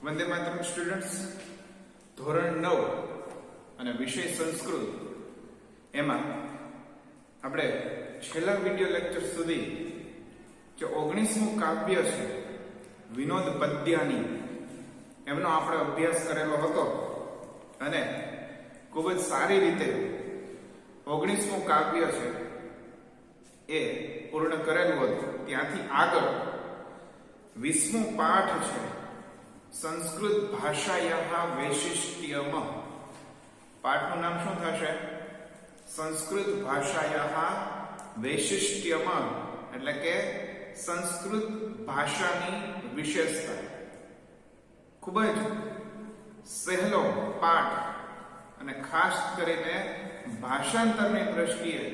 Vande Mataram students, ધોરણ 9 અને વિષય સંસ્કૃત એમાં આપણે છેલ્લા વિડિયો લેક્ચર સુધી જે 19મું કાવ્ય છે વિનોદ પદ્યાની એમનો આપણે અભ્યાસ કરેલો હતો અને ખૂબ જ સારી રીતે 19મું કાવ્ય છે એ પૂર્ણ કરેલું હતું. ત્યાંથી આગળ 20મું પાઠ છે સંસ્કૃત ભાષાયાઃ વૈશિષ્ટ્યમ. પાઠનું નામ શું થશે? સંસ્કૃત ભાષાયાઃ વૈશિષ્ટ્યમ, એટલે કે સંસ્કૃત ભાષાની વિશેષતા. ખૂબ જ સહેલો પાઠ અને ખાસ કરીને ભાષાંતરની દ્રષ્ટિએ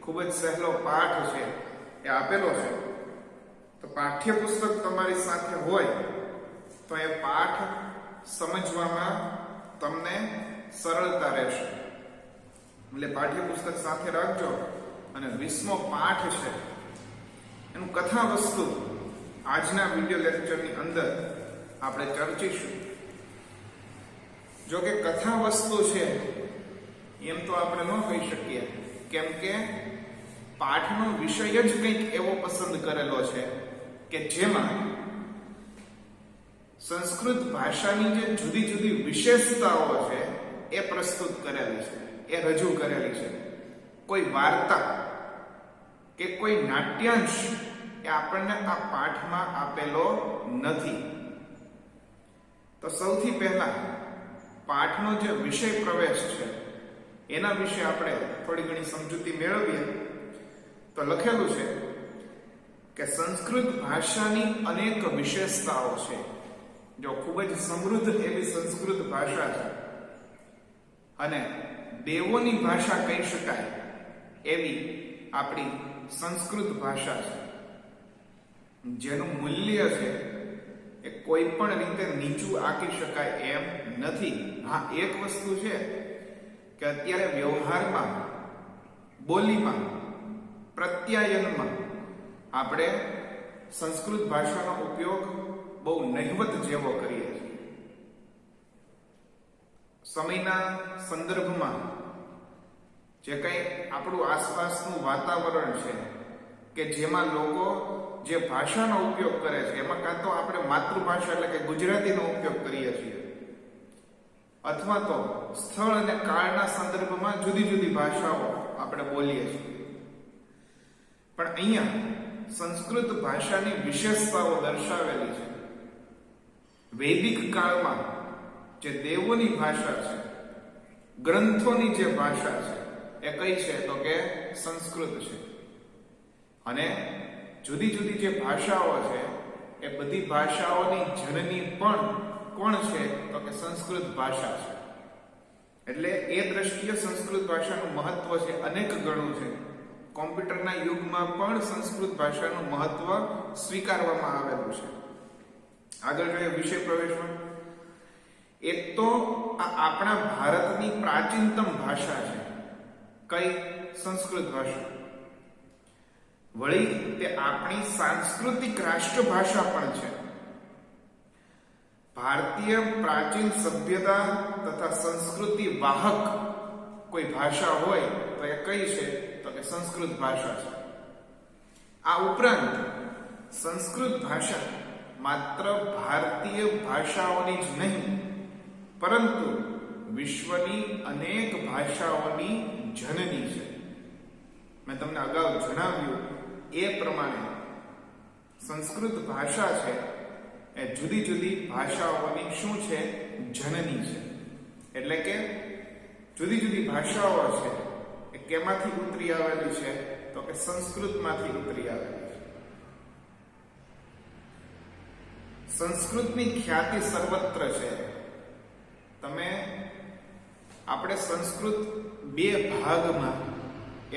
ખૂબ જ સહેલો પાઠ છે એ આપેલો છે. તો પાઠ્યપુસ્તક તમારી સાથે હોય તો એ પાઠ સમજવામાં તમને સરળતા રહેશે. એટલે પાઠ્યપુસ્તક સાથે રાખજો અને 20મો પાઠ છે એનું કથા વસ્તુ આજના વિડિયો લેક્ચરની અંદર આપણે ચર્ચીશું. જો કે કથા વસ્તુ છે એમ તો આપણે ન કહી શકીએ, કેમ કે પાઠનો વિષય જ કંઈક એવો પસંદ કરેલો છે કે જેમાં સંસ્કૃત ભાષાની જે જુદી જુદી વિશેષતાઓ છે એ પ્રસ્તુત કરેલી છે, એ રજૂ કરેલી છે. કોઈ વાર્તા કે કોઈ નાટ્યાંશ એ આપણને આ પાઠમાં આપેલો નથી. તો સૌથી પહેલા પાઠનો જે વિષય પ્રવેશ છે એના વિશે આપણે થોડી ઘણી સમજૂતી મેળવીએ. તો લખેલું છે કે સંસ્કૃત ભાષાની અનેક વિશેષતાઓ છે. જો ખૂબ જ સમૃદ્ધ એવી સંસ્કૃત ભાષા છે અને દેવોની ભાષા કહી શકાય એવી આપણી સંસ્કૃત ભાષા છે, જેનું મૂલ્ય છે એ કોઈ પણ રીતે નીચું આંકી શકાય એમ નથી. હા, એક વસ્તુ છે કે અત્યારે વ્યવહારમાં, બોલીમાં, પ્રત્યાયનમાં આપણે સંસ્કૃત ભાષાનો ઉપયોગ બહુ નહિવત જેવો કરીએ છીએ. સમયના સંદર્ભમાં જે કંઈ આપણું આસપાસનું વાતાવરણ છે કે જેમાં લોકો જે ભાષાનો ઉપયોગ કરે છે એમાં કાં તો આપણે માતૃભાષા એટલે કે ગુજરાતીનો ઉપયોગ કરીએ છીએ અથવા તો સ્થળ અને કાળના સંદર્ભમાં જુદી જુદી ભાષાઓ આપણે બોલીએ છીએ. પણ અહીંયા સંસ્કૃત ભાષાની વિશેષતાઓ દર્શાવેલી છે. વૈદિક કાળમાં જે દેવોની ભાષા છે, ગ્રંથોની જે ભાષા છે એ કઈ છે તો કે સંસ્કૃત છે. અને જુદી જુદી જે ભાષાઓ છે એ બધી ભાષાઓની જનની પણ કોણ છે તો કે સંસ્કૃત ભાષા છે. એટલે એ દ્રષ્ટિએ સંસ્કૃત ભાષાનું મહત્વ છે અનેક ગણું છે. કોમ્પ્યુટરના યુગમાં પણ સંસ્કૃત ભાષાનું મહત્વ સ્વીકારવામાં આવેલું છે. આગળ જોઈએ વિષય પ્રવેશમાં. એક તો આ આપણા ભારતની પ્રાચીનતમ ભાષા છે. કઈ? સંસ્કૃત ભાષા. વળી તે આપણી સાંસ્કૃતિક રાષ્ટ્રભાષા પણ છે. ભારતીય પ્રાચીન સભ્યતા તથા સંસ્કૃતિ વાહક કોઈ ભાષા હોય તો એ કઈ છે તો કે સંસ્કૃત ભાષા છે. આ ઉપરાંત સંસ્કૃત ભાષા માત્ર ભારતીય ભાષાઓની જ નહીં પરંતુ વિશ્વની અનેક ભાષાઓની જનની છે. મેં તમને અગાઉ જણાવ્યું એ પ્રમાણે સંસ્કૃત ભાષા છે એ જુદી જુદી ભાષાઓની શું છે? જનની છે. એટલે કે જુદી જુદી ભાષાઓ છે એ કેમાંથી ઉતરી આવેલી છે તો કે સંસ્કૃતમાંથી ઉતરી આવેલી છે. સંસ્કૃતની ખ્યાતિ સર્વત્ર છે. આપણે સંસ્કૃત બે ભાગમાં,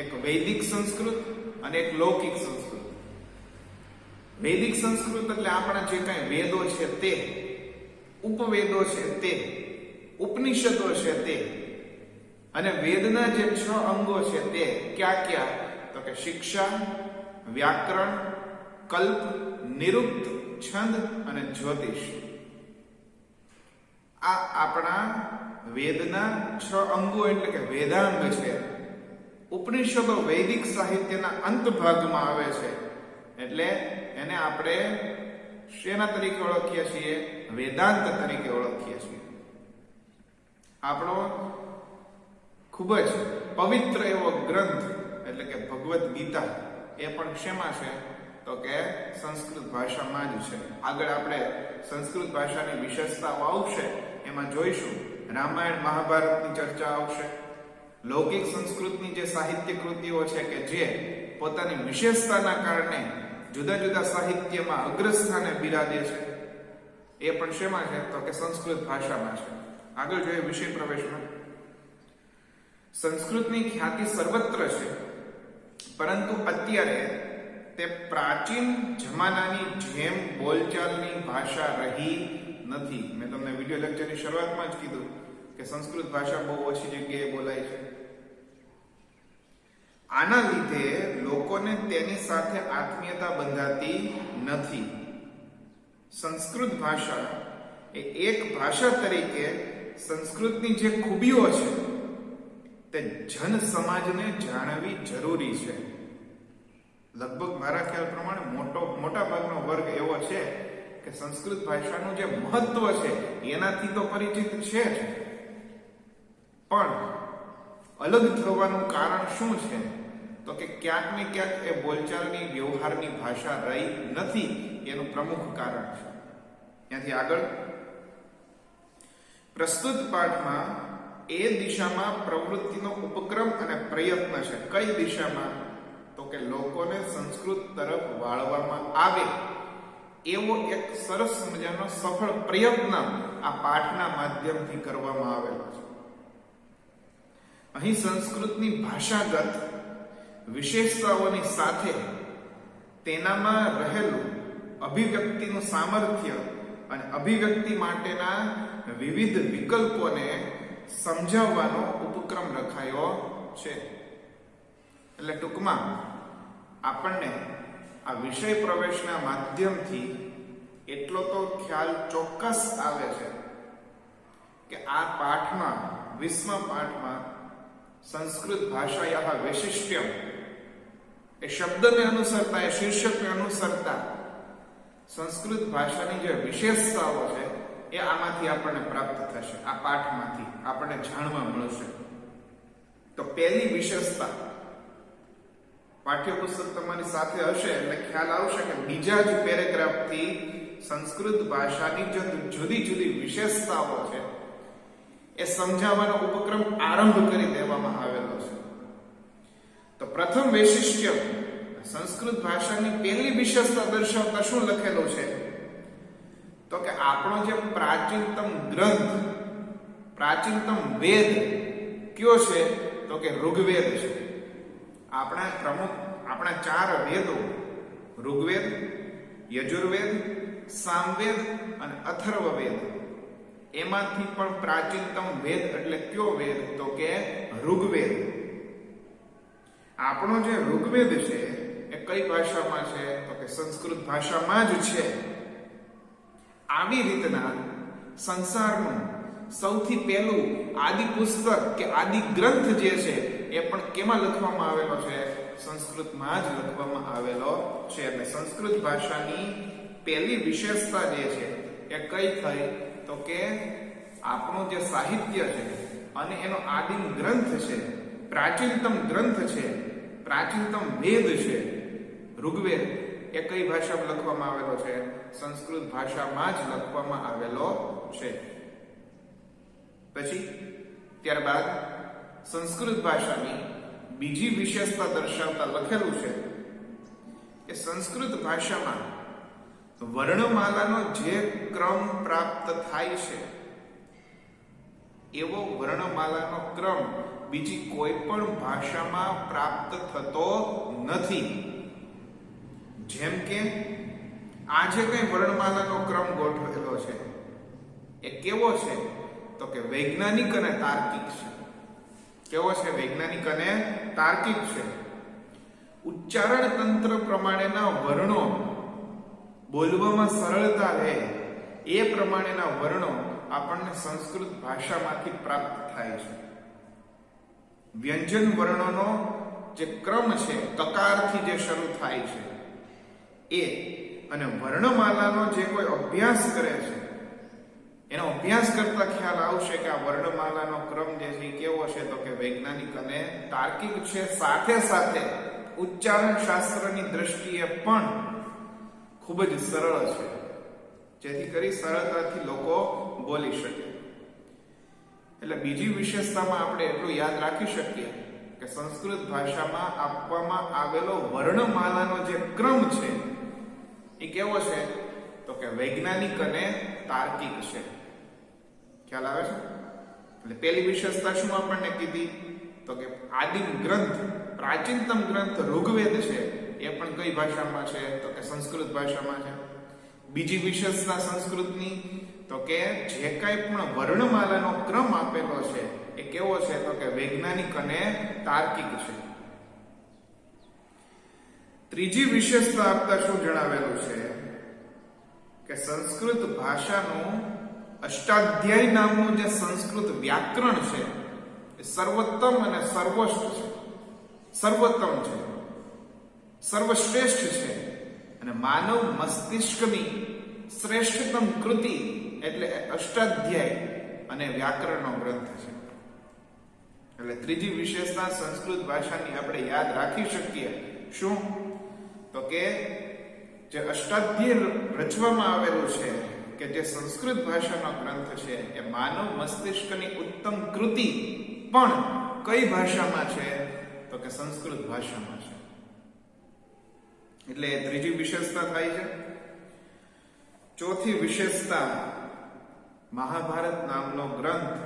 એક વૈદિક સંસ્કૃત અને એક લૌકિક સંસ્કૃત. વૈદિક સંસ્કૃત એટલે આપણા જે કાંઈ વેદો છે તે, ઉપવેદો છે તે, ઉપનિષદો છે તે, અને વેદના જે 6 અંગો છે તે ક્યાં ક્યાં તો કે શિક્ષા, વ્યાકરણ, કલ્પ, નિરુક્ત, છંદ અને જ્યોતિષ. આ આપણા વેદના 6 અંગો એટલે કે વેદાંગ છે. ઉપનિષદો વૈદિક સાહિત્યના અંત ભાગમાં આવે છે, એટલે એને આપણે શેના તરીકે ઓળખીએ છીએ? વેદાંત તરીકે ઓળખીએ છીએ. આપણો ખૂબ જ પવિત્ર એવો ગ્રંથ એટલે કે ભગવદ્ ગીતા એ પણ શેમાં છે? તો કે સંસ્કૃત ભાષામાં જ છે. આગળ આપણે સંસ્કૃત ભાષાની વિશેષતાઓ આવશે, એમાં જોઈશું. રામાયણ મહાભારતની ચર્ચા આવશે. લૌકિક સંસ્કૃતની જે સાહિત્ય કૃતિઓ છે કે જે પોતાની વિશેષતાના કારણે જુદા જુદા સાહિત્યમાં અગ્રસ્થાને બિરાજે છે, એ પણ શેમાં છે? તો કે સંસ્કૃત ભાષામાં છે. આગળ જોઈએ વિષય પ્રવેશમાં. સંસ્કૃતની ખ્યાતિ સર્વત્ર છે, પરંતુ અત્યારે તે પ્રાચીન જમાનાની જેમ બોલચાલની ભાષા રહી નથી. મેં તમને વિડિયો લેક્ચરની શરૂઆતમાં જ કીધું કે સંસ્કૃત ભાષા બહુ ઓછી જગ્યાએ બોલાય છે. આના લીધે લોકોને તેની સાથે આત્મીયતા બંધાતી નથી. સંસ્કૃત ભાષા એ એક ભાષા તરીકે સંસ્કૃતની જે ખૂબીઓ છે તે જન સમાજને જાણવી જરૂરી છે. લગભગ મારા ખ્યાલ પ્રમાણે મોટા ભાગનો વર્ગ એવો છે કે સંસ્કૃત ભાષાનું જે મહત્વ છે એનાથી તો પરિચિત છે જ, પણ અલગ થવાનું કારણ શું છે? તો કે ક્યાંક ને ક્યાંક એ બોલચાલની વ્યવહારની ભાષા રહી નથી, એનું પ્રમુખ કારણ છે. ત્યાંથી આગળ પ્રસ્તુત પાઠમાં એ દિશામાં પ્રવૃત્તિનો ઉપક્રમ અને પ્રયત્ન છે. કઈ દિશામાં? તો કે લોકોને સંસ્કૃત તરફ વાળવામાં આવે એવો એક સરસ મજાનો સફળ પ્રયત્ન આ પાઠના માધ્યમથી કરવામાં આવેલો છે. અહીં સંસ્કૃતની ભાષાગત વિશેષતાઓની સાથે તેનામાં રહેલું અભિવ્યક્તિનું સામર્થ્ય અને અભિવ્યક્તિ માટેના વિવિધ વિકલ્પોને સમજાવવાનો ઉપક્રમ રખાયો છે. એટલે ટૂંકમાં આપણને આ વિષય પ્રવેશના માધ્યમથી એટલો તો ખ્યાલ ચોક્કસ આવે છે કે આ પાઠમાં 20મા પાઠમાં સંસ્કૃત ભાષાયાઃ વૈશિષ્ટ્યમ એ શબ્દને અનુસરતા, એ શીર્ષકને અનુસરતા સંસ્કૃત ભાષાની જે વિશેષતાઓ છે એ આમાંથી આપણને પ્રાપ્ત થશે. આ પાઠમાંથી આપણને જાણવા મળશે. તો પહેલી વિશેષતા, પાઠ્યપુસ્તક તમારી સાથે હશે એટલે ખ્યાલ આવશે કે બીજા જ પેરેગ્રાફથી સંસ્કૃત ભાષાની જે જુદી જુદી વિશેષતાઓ છે એ સમજાવવાનો ઉપક્રમ આરંભ કરી દેવામાં આવેલો છે. તો પ્રથમ વૈશિષ્ટ્ય, સંસ્કૃત ભાષાની પહેલી વિશેષતા દર્શાવતા શું લખેલું છે? તો કે આપણો જે પ્રાચીનતમ ગ્રંથ, પ્રાચીનતમ વેદ કયો છે? તો કે ઋગ્વેદ છે. આપણા 4 વેદો ઋગ્વેદ, યજુર્વેદ, સામવેદ અને અથર્વવેદ, એમાંથી પણ પ્રાચીનતમ વેદ એટલે કયો વેદ? તો કે ઋગ્વેદ. આપણો જે ઋગ્વેદ છે એ કઈ ભાષામાં છે? તો કે સંસ્કૃત ભાષામાં જ છે. આવી રીતના સંસારનું સૌથી પહેલું આદિ પુસ્તક કે આદિ ગ્રંથ જે છે એ પણ કેમાં લખવામાં આવેલો છે? સંસ્કૃતમાં જ લખવામાં આવેલો છે. એટલે સંસ્કૃત ભાષાની પહેલી વિશેષતા જે છે એ કઈ થઈ? તો કે આપણું જે સાહિત્ય છે અને એનો આદિમ ગ્રંથ છે, પ્રાચીનતમ ગ્રંથ છે, પ્રાચીનતમ વેદ છે ઋગ્વેદ, એ કઈ ભાષામાં લખવામાં આવેલો છે? સંસ્કૃત ભાષામાં જ લખવામાં આવેલો છે. પછી ત્યારબાદ સંસ્કૃત ભાષાની બીજી વિશેષતા દર્શાવતા લખેલું છે કે સંસ્કૃત ભાષામાં વર્ણમાલાનો જે ક્રમ પ્રાપ્ત થાય છે એવો વર્ણમાલાનો ક્રમ બીજી કોઈ પણ ભાષામાં પ્રાપ્ત થતો નથી. જેમ કે આ જે કઈ વર્ણમાલાનો ક્રમ ગોઠવેલો છે એ કેવો છે? તો કે વૈજ્ઞાનિક અને તાર્કિક છે. કેવો છે? વૈજ્ઞાનિક અને તાર્કિક છે. ઉચ્ચારણ તંત્ર પ્રમાણેના વર્ણો બોલવામાં સરળતા રહે એ પ્રમાણેના વર્ણો આપણને સંસ્કૃત ભાષામાંથી પ્રાપ્ત થાય છે. વ્યંજન વર્ણોનો જે ક્રમ છે, કકારથી જે શરૂ થાય છે એ, અને વર્ણમાલાનો જે કોઈ અભ્યાસ કરે છે એનો અભ્યાસ કરતા ખ્યાલ આવશે કે આ વર્ણમાલાનો ક્રમ જે છે એ કેવો છે, તો કે વૈજ્ઞાનિક અને તાર્કિક છે. સાથે સાથે ઉચ્ચારણ શાસ્ત્રની દ્રષ્ટિએ પણ ખૂબ જ સરળ છે, જેથી કરી સરળતાથી લોકો બોલી શકે. એટલે બીજી વિશેષતામાં આપણે એટલું યાદ રાખી શકીએ કે સંસ્કૃત ભાષામાં આપવામાં આવેલો વર્ણમાલાનો જે ક્રમ છે એ કેવો છે, તો કે વૈજ્ઞાનિક અને તાર્કિક છે. ખ્યાલ આવે છે? એટલે પહેલી વિશેષતા શું આપણને કીધી, તો કે આદિમ ગ્રંથ, પ્રાચીનતમ ગ્રંથ ઋગ્વેદ છે એ પણ કઈ ભાષામાં છે, તો કે સંસ્કૃત ભાષામાં છે. બીજી વિશેષતા સંસ્કૃતની, તો કે જે કાંઈ પણ વર્ણમાલાનો ક્રમ આપેલો છે એ કેવો છે, તો કે વૈજ્ઞાનિક અને તાર્કિક છે. ત્રીજી વિશેષતા આપતા શું જણાવેલું છે કે સંસ્કૃત ભાષાનું અષ્ટાધ્યાયી નામનું જે સંસ્કૃત વ્યાકરણ છે એ સર્વોત્તમ અને સર્વોચ્ચ છે, સર્વોત્તમ છે, સર્વશ્રેષ્ઠ છે, અને માનવ મસ્તિષ્કની શ્રેષ્ઠતમ કૃતિ એટલે અષ્ટાધ્યાય અને વ્યાકરણનો ગ્રંથ છે. એટલે ત્રીજી વિશેષતા સંસ્કૃત ભાષાની આપણે યાદ રાખી શકીએ. શું? તો કે જે અષ્ટાધ્યાય રચવામાં આવેલું છે, કે જે સંસ્કૃત ભાષાનો ગ્રંથ છે એ માનવ મસ્તિષ્કની ઉત્તમ કૃતિ પણ કઈ ભાષામાં છે, તો કે સંસ્કૃત ભાષામાં છે. એટલે ત્રીજી વિશેષતા થાય છે. ચોથી વિશેષતા, મહાભારત નામનો ગ્રંથ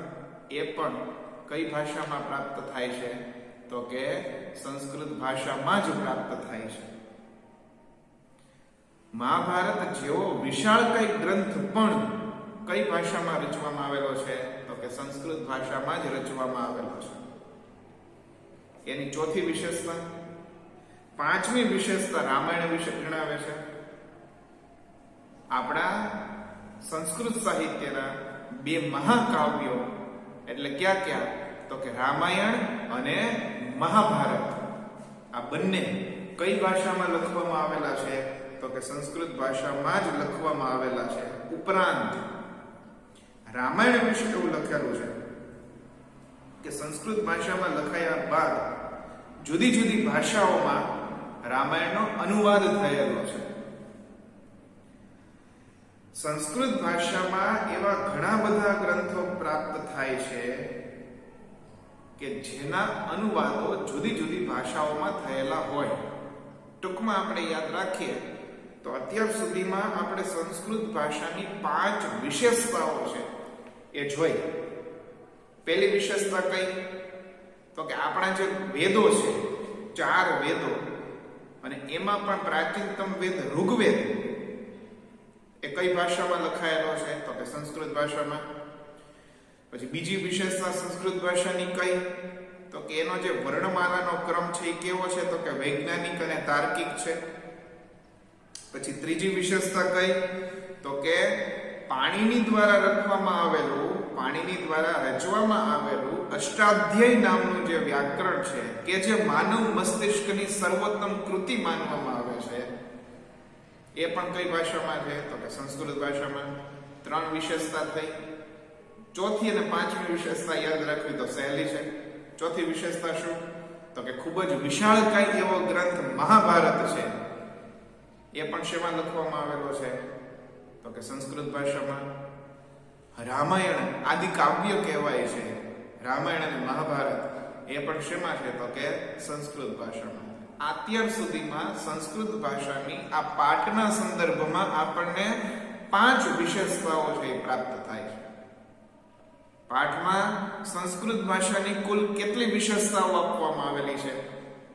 એ પણ કઈ ભાષામાં પ્રાપ્ત થાય છે, તો કે સંસ્કૃત ભાષામાં જ પ્રાપ્ત થાય છે. મહાભારત જેવો વિશાળકાય ગ્રંથ પણ કઈ ભાષામાં રચવામાં આવેલો છે, તો કે સંસ્કૃત ભાષામાં જ રચવામાં આવેલો છે. એની ચોથી વિશેષતા. પાંચમી વિશેષતા રામાયણ વિશે જણાવે છે. આપણા સંસ્કૃત સાહિત્યના બે મહાકાવ્યો એટલે ક્યાં ક્યાં, તો કે રામાયણ અને મહાભારત, આ બંને કઈ ભાષામાં લખવામાં આવેલા છે, તો કે સંસ્કૃત ભાષામાં જ લખવામાં આવેલા છે. ઉપરાંત રામાયણ વિશે એવું લખેલું છે કે સંસ્કૃત ભાષામાં લખાયા બાદ જુદી જુદી ભાષાઓમાં રામાયણનો અનુવાદ થયેલો છે. સંસ્કૃત ભાષામાં એવા ઘણા બધા ગ્રંથો પ્રાપ્ત થાય છે કે જેના અનુવાદો જુદી જુદી ભાષાઓમાં થયેલા હોય. ટૂંકમાં આપણે યાદ રાખીએ તો અત્યાર સુધીમાં આપણે સંસ્કૃત ભાષાની 5 વિશેષતાઓ છે એ જોઈ. પહેલી વિશેષતા કઈ, તો કે આપણા જે વેદો છે, 4 વેદો, અને એમાં પણ પ્રાચીનતમ વેદ ઋગ્વેદ એ કઈ ભાષામાં લખાયેલો છે, તો કે સંસ્કૃત ભાષામાં. પછી બીજી વિશેષતા સંસ્કૃત ભાષાની કઈ, તો કે એનો જે વર્ણમાલાનો ક્રમ છે એ કેવો છે, તો કે વૈજ્ઞાનિક અને તાર્કિક છે. પછી ત્રીજી વિશેષતા કઈ, તો કે પાણીની દ્વારા રચવામાં આવેલું અષ્ટાધ્યાયી નામનું જે વ્યાકરણ છે કે જે માનવ મસ્તિષ્કની સર્વોત્તમ કૃતિ માનવામાં આવે છે, એ પણ કઈ ભાષામાં છે, તો કે સંસ્કૃત ભાષામાં. 3 વિશેષતા થઈ. ચોથી અને પાંચમી વિશેષતા યાદ રાખવી તો સહેલી છે. ચોથી વિશેષતા શું, તો કે ખૂબ જ વિશાળકાય એવો ગ્રંથ મહાભારત છે એ પણ શેમાં લખવામાં આવેલો છે, તો કે સંસ્કૃત ભાષામાં. રામાયણ આદિ કાવ્ય કહેવાય છે, રામાયણ અને મહાભારત એ પણ શેમાં છે, તો કે સંસ્કૃત ભાષામાં. અત્યાર સુધીમાં સંસ્કૃત ભાષાની આ પાઠના સંદર્ભમાં આપણને 5 વિશેષતાઓ છે એ પ્રાપ્ત થાય છે. પાઠમાં સંસ્કૃત ભાષાની કુલ કેટલી વિશેષતાઓ આપવામાં આવેલી છે,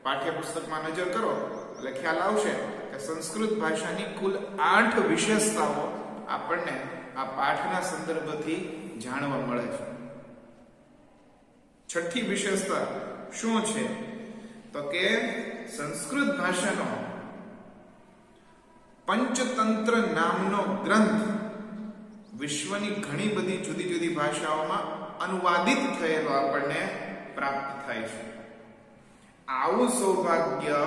પાઠ્યપુસ્તકમાં નજર કરો એટલે ખ્યાલ આવશે કે સંસ્કૃત ભાષાની કુલ 8 વિશેષતાઓ આપણને આ પાઠના સંદર્ભથી જાણવા મળે છે. છઠ્ઠી વિશેષતા શું છે, તો કે સંસ્કૃત ભાષાનો પંચતંત્ર નામનો ગ્રંથ વિશ્વની ઘણી બધી જુદી જુદી ભાષાઓમાં અનુવાદિત થયેલો આપણને પ્રાપ્ત થાય છે. આવું સૌભાગ્ય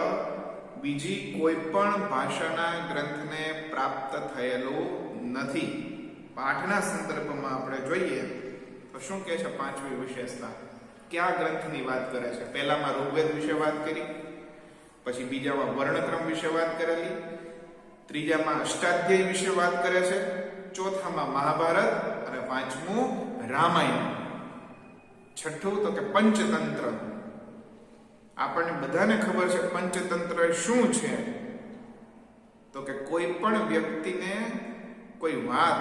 બીજી કોઈ પણ ભાષાના ગ્રંથને પ્રાપ્ત થયેલું નથી. પાઠના સંદર્ભમાં આપણે જોઈએ તો શું કહે છે? પાંચમી વિશેષતા કયા ગ્રંથની વાત કરે છે? પહેલામાં ઋગ્વેદ વિશે વાત કરી, પછી બીજામાં વર્ણક્રમ વિશે વાત કરેલી, ત્રીજામાં અષ્ટાધ્યાય વિશે વાત કરે છે, ચોથામાં મહાભારત અને પાંચમું રામાયણ, છઠ્ઠું તો કે પંચતંત્ર. આપણને બધાને ખબર છે પંચતંત્ર શું છે. તો કે કોઈ પણ વ્યક્તિને કોઈ વાત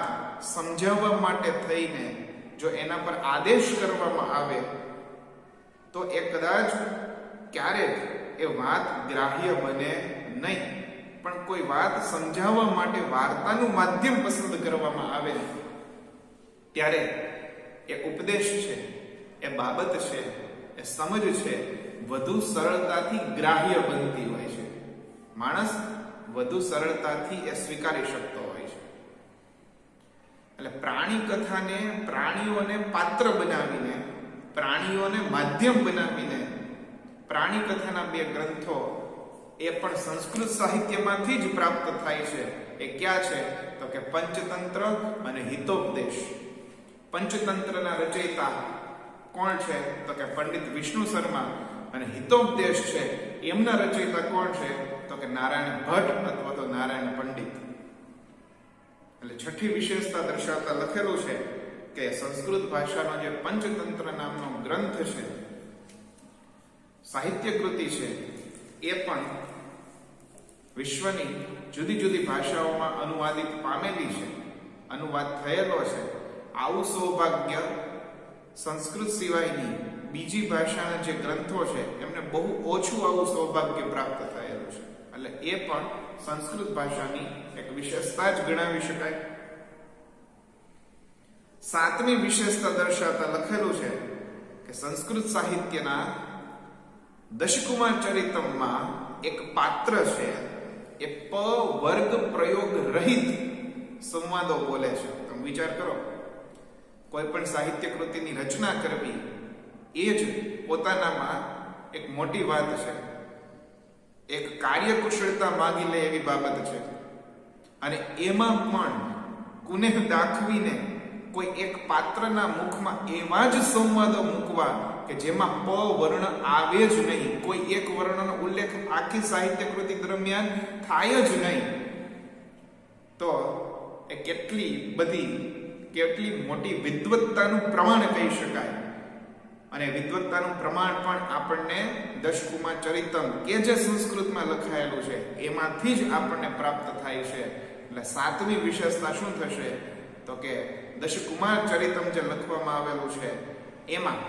સમજાવવા માટે થઈને જો એના પર આદેશ કરવામાં આવે તો એ કદાચ ક્યારેક એ વાત ગ્રાહ્ય બને નહીં. પણ કોઈ વાત સમજાવવા માટે વાર્તાનું માધ્યમ પસંદ કરવામાં આવે ત્યારે એ ઉપદેશ છે, એ બાબત છે, એ સમજ છે, વધુ સરળતાથી ગ્રાહ્ય બનતી હોય છે. માણસ વધુ સરળતાથી એ સ્વીકારી શકતો હોય છે. એટલે પ્રાણી કથાને પ્રાણીઓને પાત્ર બનાવીને, પ્રાણીઓને માધ્યમ બનાવીને પ્રાણી કથાના બે ગ્રંથો એ પણ સંસ્કૃત સાહિત્યમાંથી જ પ્રાપ્ત થાય છે. એ ક્યાં છે? તો કે પંચતંત્ર અને હિતોપદેશ. પંચતંત્રના રચયિતા કોણ છે? તો કે પંડિત વિષ્ણુ શર્મા. અને હિતોપદેશ છે એમના રચયિતા કોણ છે? તો કે નારાયણ ભટ્ટ અથવા તો નારાયણ પંડિત. એટલે છઠ્ઠી વિશેષતા દર્શાવતા લખેલું છે કે સંસ્કૃત ભાષાનો જે પંચતંત્ર નામનો ગ્રંથ છે, સાહિત્ય કૃતિ છે, એ પણ વિશ્વની જુદી જુદી ભાષાઓમાં અનુવાદિત પામેલી છે, અનુવાદ થયેલો છે. આવું સૌભાગ્ય સંસ્કૃત સિવાયની બીજી ભાષાના જે ગ્રંથો છે એમને બહુ ઓછું આવું સૌભાગ્ય પ્રાપ્ત થયેલું છે. એટલે એ પણ સંસ્કૃત ભાષાની એક વિશેષતા જ ગણાવી શકાય. સાતમી વિશેષતા દર્શાવતા લખેલું છે કે સંસ્કૃત સાહિત્યના દશકુમાર ચરિતમમાં એક પાત્ર છે એ પ વર્ગ પ્રયોગ રહિત સંવાદો બોલે છે. તમે વિચાર કરો, કોઈ પણ સાહિત્ય કૃતિની રચના કરવી એ જ પોતાનામાં એક મોટી વાત છે, એક કાર્યકુશળતા માંગી લે એવી બાબત છે. અને એમાં પણ કુનેહ દાખવીને કોઈ એક પાત્રના મુખમાં એવા જ સંવાદો મૂકવા કે જેમાં પ વર્ણ આવે જ નહીં, કોઈ એક વર્ણનો ઉલ્લેખ આખી સાહિત્ય કૃતિ દરમિયાન થાય જ નહીં, તો એ કેટલી મોટી વિદ્વત્તાનું પ્રમાણ કહી શકાય. અને વિદ્વત્તાનું પ્રમાણ પણ આપણને દશકુમાર ચરિતમ કે જે સંસ્કૃતમાં લખાયેલું છે એમાંથી જ આપણને પ્રાપ્ત થાય છે. એટલે સાતમી વિશેષતા શું થશે? તો કે દશકુમાર ચરિતમ જે લખવામાં આવેલું છે એમાં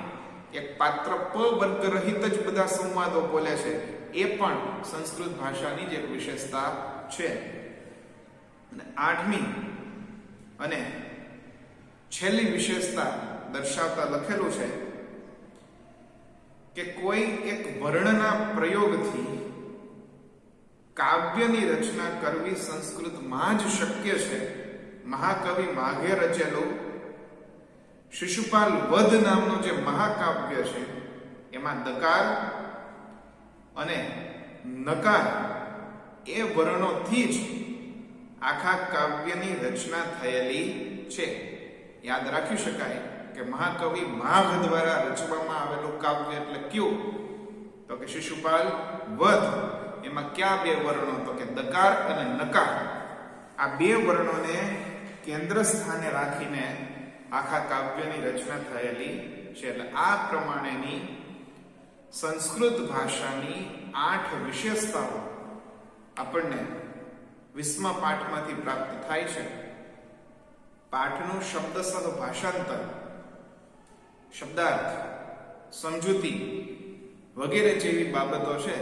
એક પાત્ર પ વર્ગ રહિત જ બધા સંવાદો બોલે છે. એ પણ સંસ્કૃત ભાષાની જ એક વિશેષતા છે. અને આઠમી અને છેલ્લી વિશેષતા દર્શાવતા લખેલું છે કે કોઈ એક વર્ણના પ્રયોગથી કાવ્યની રચના કરવી સંસ્કૃતમાં જ શક્ય છે. મહાકવિ માઘે રચેલું શિશુપાલ વધ નામનું જે મહાકાવ્ય છે એમાં દકાર અને નકાર એ વર્ણોથી જ આખા કાવ્યની રચના થયેલી છે. યાદ રાખી શકાય કે મહાકવિ માઘ દ્વારા રચવામાં આવેલું કાવ્ય એટલે કયું? તો કે શિશુપાલ વધ. એમાં કયા બે વર્ણો? તો કે દકાર અને નકાર. આ બે વર્ણોને કેન્દ્ર સ્થાને રાખીને આખા કાવ્યની રચના થયેલી છે. એટલે આ પ્રમાણેની સંસ્કૃત ભાષાની 8 વિશેષતાઓ આપણને 20મા પાઠમાંથી પ્રાપ્ત થાય છે. પાઠનું શબ્દસહ ભાષાંતર, શબ્દાર્થ, સમજૂતી વગેરે જેવી બાબતો છે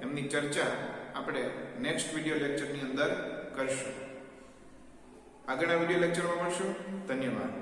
એમની ચર્ચા આપણે નેક્સ્ટ વિડિયો લેક્ચરની અંદર કરશું. આગળના વિડિયો લેક્ચરમાં મળશું. ધન્યવાદ.